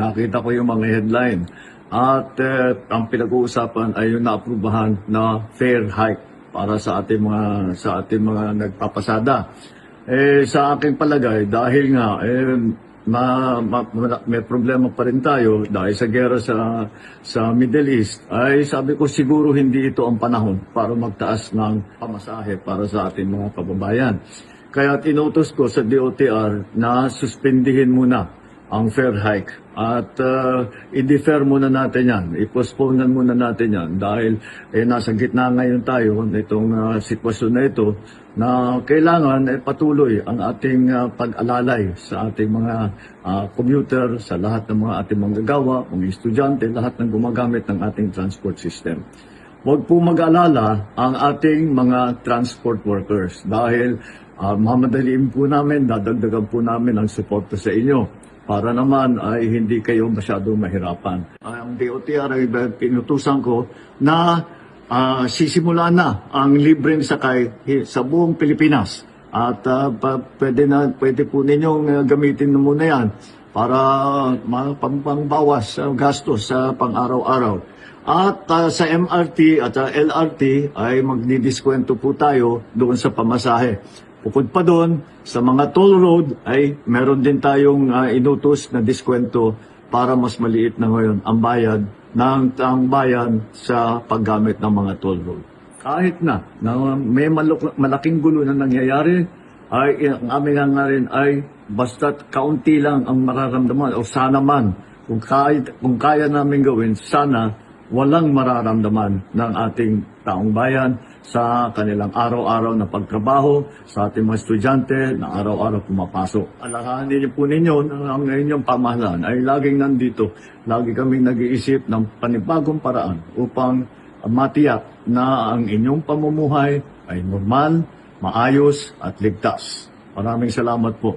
nakita ko yung mga headline. At ang pinag-uusapan ay yung naaprubahan na fare hike para sa ating mga nagpapasada. Sa aking palagay, dahil nga may problema pa rin tayo dahil sa gera sa Middle East, ay sabi ko siguro hindi ito ang panahon para magtaas ng pamasahe para sa ating mga kababayan. Kaya tinutos ko sa DOTR na suspendihin muna ang fare hike at i-defer muna natin yan, i-postpone muna natin yan dahil nasa gitna ngayon tayo nitong sitwasyon na ito na kailangan patuloy ang ating pag-alalay sa ating mga commuter, sa lahat ng mga ating manggagawa, mga estudyante, lahat ng gumagamit ng ating transport system. Huwag po mag-alala ang ating mga transport workers dahil mamadaliin po namin, dadagdagan po namin ang suporta sa inyo para naman ay hindi kayo masyadong mahirapan. Ang DOTR ay pinutusan ko na sisimula na ang libreng sakay sa buong Pilipinas. At pwede po ninyong gamitin na muna yan para pangbawas gastos sa pang-araw-araw. At sa MRT at LRT ay magdidiskwento po tayo doon sa pamasahe. Bukod pa doon, sa mga toll road ay meron din tayong inutos na diskwento para mas maliit na ngayon ang bayad ng taong bayan sa paggamit ng mga toll road. Kahit na may malaking gulo na nangyayari, ay ang aming nga rin ay basta't kaunti lang ang mararamdaman o sana man, kung kaya namin gawin, sana walang mararamdaman ng ating taong bayan sa kanilang araw-araw na pagtrabaho, sa ating mga estudyante na araw-araw pumapasok. Alalahanin niyo po ninyo na ang inyong pamahalaan ay laging nandito. Lagi kaming nag-iisip ng panibagong paraan upang matiyak na ang inyong pamumuhay ay normal, maayos at ligtas. Maraming salamat po.